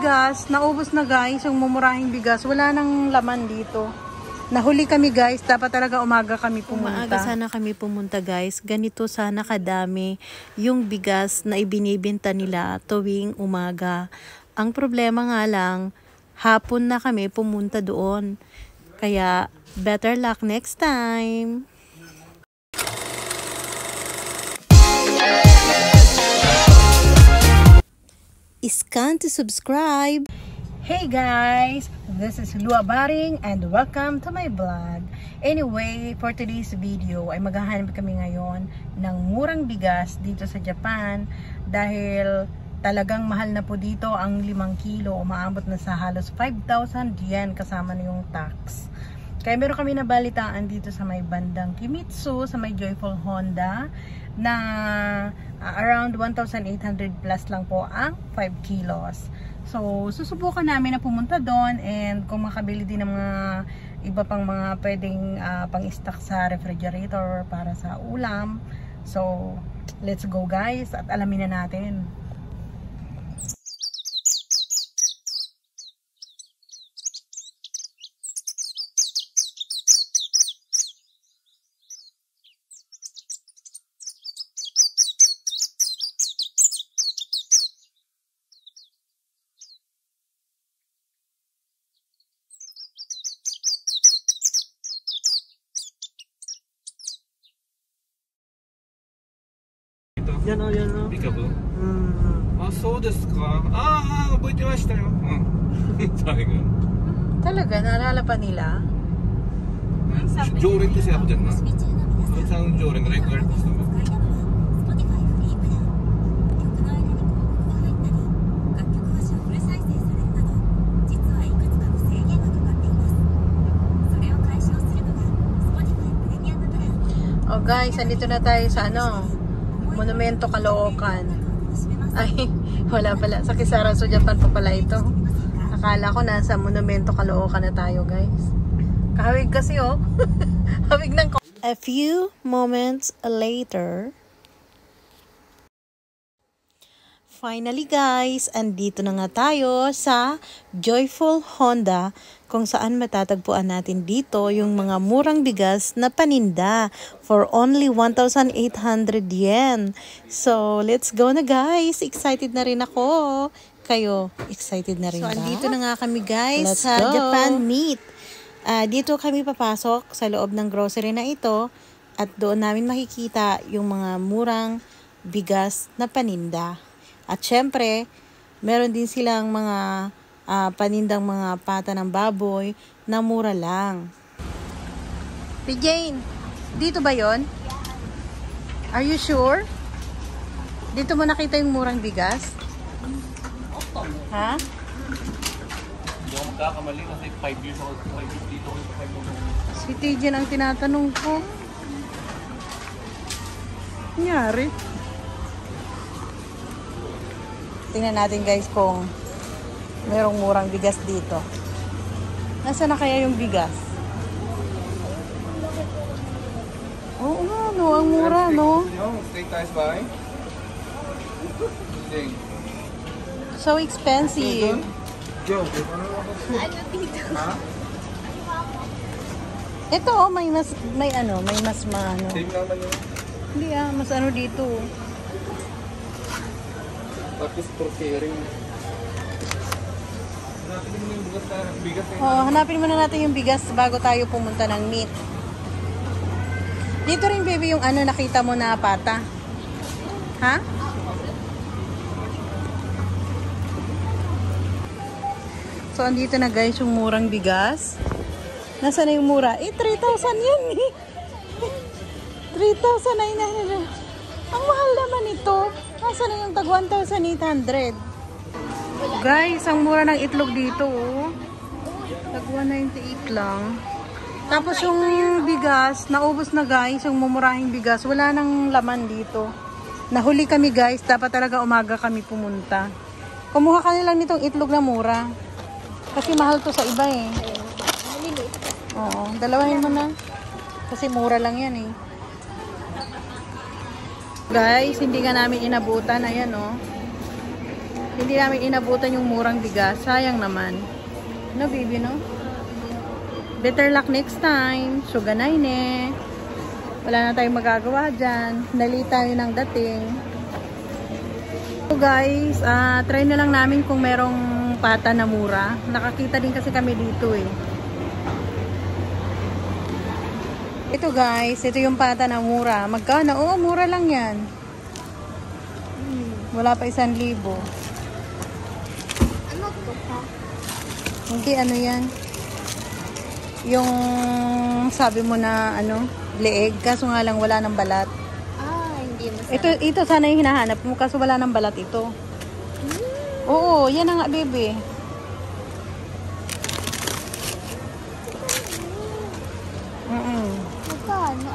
bigas. Naubos na guys, yung mumurahing bigas. Wala nang laman dito. Nahuli kami guys. Dapat talaga umaga kami pumunta. Umaga sana kami pumunta guys. Ganito sana kadami yung bigas na ibinibenta nila tuwing umaga. Ang problema nga lang, hapon na kami pumunta doon. Kaya better luck next time. Scan to subscribe. Hey guys, this is Lua Baring and welcome to my vlog. Anyway, for today's video ay maghahanap kami ngayon ng murang bigas dito sa Japan dahil talagang mahal na po dito ang 5 kilo. Umaabot na sa halos 5,000 yen kasama na yung tax. Kaya meron kami nabalitaan dito sa may bandang Kimitsu, sa may Joyful Honda na around 1,800 plus lang po ang 5 kilos. So, susubukan namin na pumunta doon and kung makabili din ng mga iba pang mga pwedeng pang-stock sa refrigerator para sa ulam. So, let's go guys at alamin na natin. Yan o, yan o. Bikabu?そうですか。覚えてましたよ。Talaga, naalala pa nila? 常連としてやってんな。さん常連がレギュラーとしても。Oh guys, andito na tayo sa Monumento Caloocan. Ay, wala pala. Sa Kisarazu, Japan pa pala ito. Akala ko nasa Monumento Caloocan na tayo, guys. Kahawig kasi, oh. Hawig ng... A few moments later. Finally guys, andito na nga tayo sa Joyful Honda kung saan matatagpuan natin dito yung mga murang bigas na paninda for only 1,800 yen. So, let's go na guys. Excited na rin ako. Kayo, excited na rin ba? So, andito na nga kami guys sa Japan Meat. Dito kami papasok sa loob ng grocery na ito at doon namin makikita yung mga murang bigas na paninda. At syempre, meron din silang mga panindang mga pata ng baboy na mura lang. P. Jane, dito ba yon? Are you sure? Dito mo nakita yung murang bigas? Ha? Hindi ako magkakamali kasi 5 years old. 5 years dito ko yung 5 years. Si Tijan ang tinatanong ko. Nangyari? Tingnan natin guys kung merong murang bigas dito. Nasaan na kaya yung bigas? Oo nga, no. Ang mura, no? So expensive. Ito, oh, may mas maano. Hindi mas ano dito. Tapos porkering. Hanapin muna natin yung bigas bago tayo pumunta ng meat. Dito rin baby yung nakita mo na pata. Ha? So andito na guys yung murang bigas. Nasaan na yung mura? 3,000 yan eh. 3,900. Ang mahal naman ito. Nasaan na yung tag 1,800? Guys, ang mura ng itlog dito, oh. Tag 198 lang. Tapos yung bigas, naubos na guys, yung mumurahing bigas. Wala nang laman dito. Nahuli kami guys, dapat talaga umaga kami pumunta. Kumuha ka nilang nitong itlog na mura. Kasi mahal to sa iba eh. Oo, dalawahin mo na. Kasi mura lang yan eh. Guys, hindi ka namin inabutan. Ayan, oh. Hindi namin inabutan yung murang bigas. Sayang naman. No, baby, no? Better luck next time. Suganay ne. Wala na tayong magagawa dyan. Nali tayo ng dating. So guys, try na lang namin kung merong pata na mura. Nakakita din kasi kami dito eh. Ito guys, ito yung pata na mura. Magkano? Oo, mura lang yan. Wala pa 1,000. Ano to pa? Hindi, ano yan? Yung sabi mo na ano, leeg. Kaso nga lang wala ng balat. Hindi masarap. Ito sana yung hinahanap mo. Kaso wala ng balat ito. Oo, yan na nga, baby. Magkano?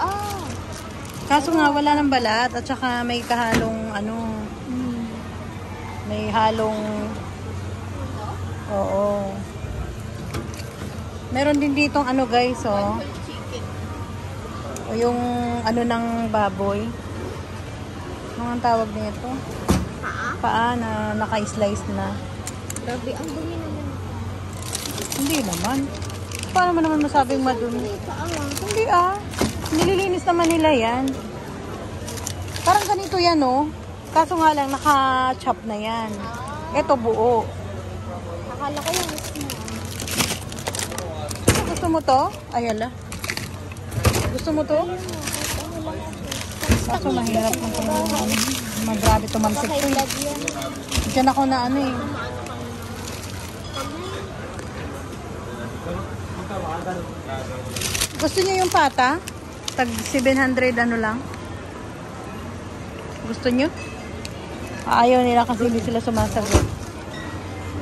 Kaso nga wala ng balat at saka may kahalong ano, may halong, oo. Meron din ditong ano guys, oh. O yung ano ng baboy. Ano ang tawag nito? Paa na naka-slice na. Grabe, ang dumi naman. Hindi naman. Paano mo naman masabing madumi? Hindi nililinis naman nila yan. Parang ganito yan, oh. Kaso nga lang, naka-chop na yan. Ito buo. Akala ko yung small. Gusto mo to? Ayala. Gusto mo to? Kaso mahirap kung magrabe tumalsik to. Diyan ako na ano eh. Gusto niyo yung pata? Tag 700 ano lang? Gusto niyo? Ayaw nila kasi hindi sila sumasagot.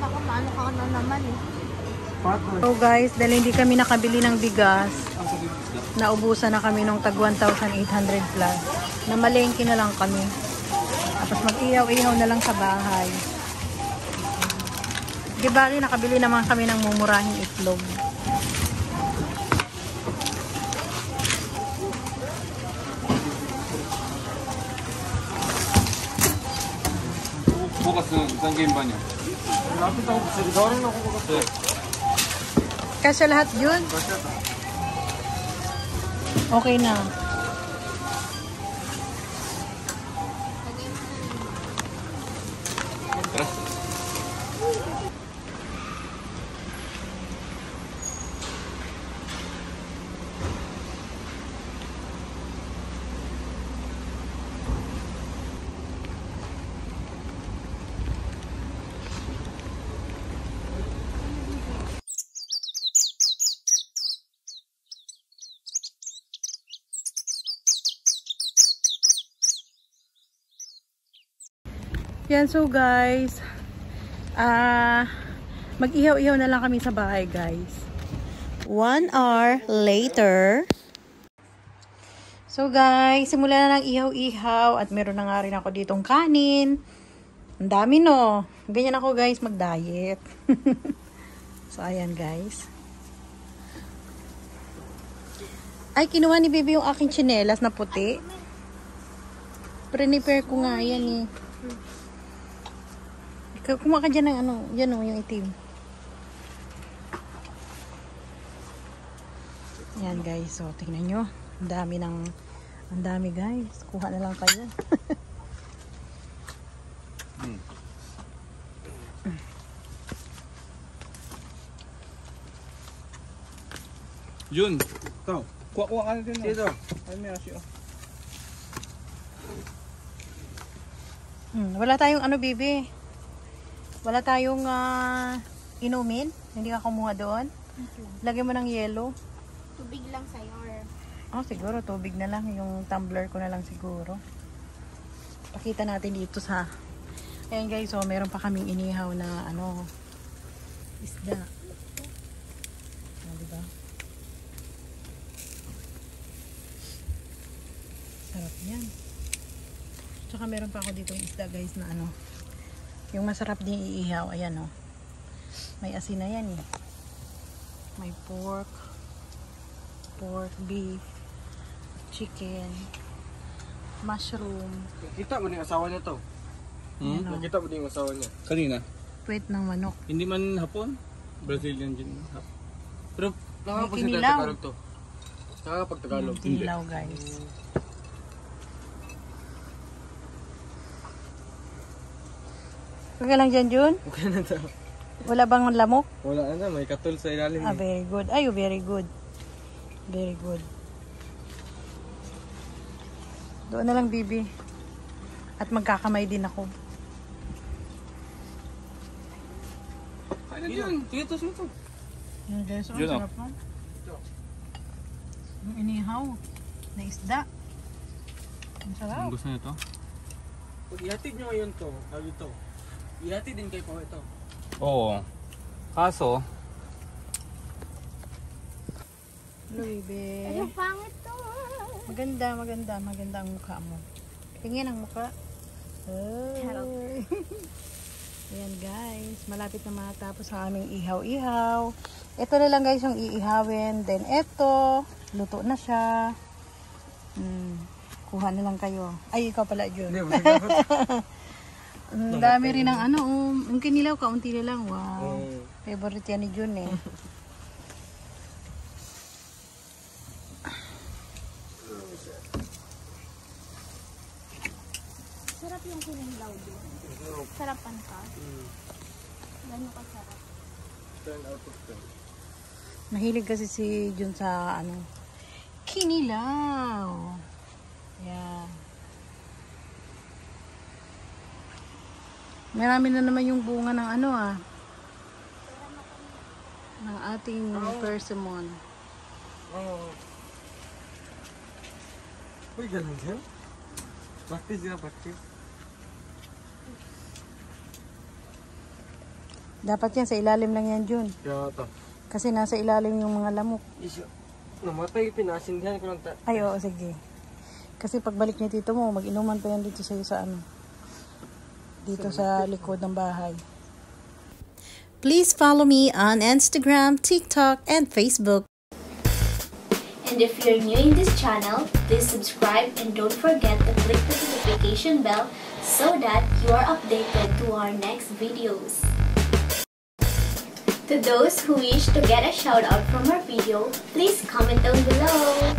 Naku, maano ka na naman eh. So guys, dahil hindi kami nakabili ng bigas, naubusan na kami nung tag 1,800 plus. Namalengke na lang kami. Tapos mag-iyaw-iyaw na lang sa bahay. Di ba, nakabili naman kami ng mumurahing itlog. Kasya lahat yun? Okay na. Yan, so guys, mag-ihaw-ihaw na lang kami sa bahay, guys. 1 hour later. So guys, simula na ng ihaw-ihaw at meron na nga rin ako ditong kanin. Ang dami, no? Ganyan ako, guys, mag-diet. So ayan, guys. Ay, kinuha ni Bibi yung aking tsinelas na puti. Prepare ko nga yan eh. Kumuha ka dyan ng ano, yan o, yung itim. Yan guys, so tingnan nyo. Ang dami guys. Kuha na lang kayo. Jun, tao. Kuha ka na din. Dito. Ay, may asyo. Wala tayong ano, Bibi. Wala tayong inumin. Hindi ka kumuha doon. Lagyan mo ng yelo. Tubig lang sa'yo. Oh, siguro tubig na lang. Yung tumbler ko na lang siguro. Pakita natin dito sa... Ayan guys, so meron pa kaming inihaw na ano, isda. Diba? Sarap yan. Tsaka meron pa ako dito isda guys na ano, yung masarap din iihaw. Ayan o. May asin na yan eh. May pork, beef, chicken, mushroom. Kita mo yung asawa niya to. Nakita mo din yung asawa niya? Kanina? Puwet ng manok. Hindi man hapon? Brazilian din. Pero kinilaw. Tagalog to. Tagalog. Kinilaw, guys. Okay lang dyan, Jun? Okay na to. Wala bang lamok? Wala na, may katul sa ilalim. Very good. Ay, very good. Very good. Doon na lang, Bibi. At magkakamay din ako. Kaya dyan. Dito. Yan, guys. Ang Yun, sarap na. Yung inihaw na isda. Ang sarap. Gusto niyo to? Pag ihatid nyo ngayon to, sabi to, ihatid din kayo pa ito. Oo. Kaso, Hello, Bibi. Ay, pangit to. Maganda ang mukha mo. Tingin ang mukha. Ay. Ayan, guys. Malapit na matapos ang aming ihaw-ihaw. Ito na lang, guys, yung iihawin. Then, ito. Luto na siya. Kuha na lang kayo. Ay, ikaw pala, Jun. Ang dami rin ng ano. Ang kinilaw, kaunti na lang. Wow. Favorite yan ni Jun eh. Sarap yung kinilaw doon. Sarapan ka. Gano'n ka sarap. 10 out of 10. Mahilig kasi si Jun sa ano. Kinilaw. Yeah. Marami na naman yung bunga ng ano ng ating persimmon. Uy, ganun dyan? Practice. Dapat yan sa ilalim lang yan, Jun. Kaya ito. Kasi nasa ilalim yung mga lamok. Namatay, pinasindihan ko lang Ay, oo, sige. Kasi pagbalik ni tito mo, mag-inuman pa yan dito sa'yo sa ano. Dito sa likod ng bahay. Please follow me on Instagram, TikTok, and Facebook. And if you're new in this channel, please subscribe and don't forget to click the notification bell so that you are updated to our next videos. To those who wish to get a shout out from our video, please comment down below.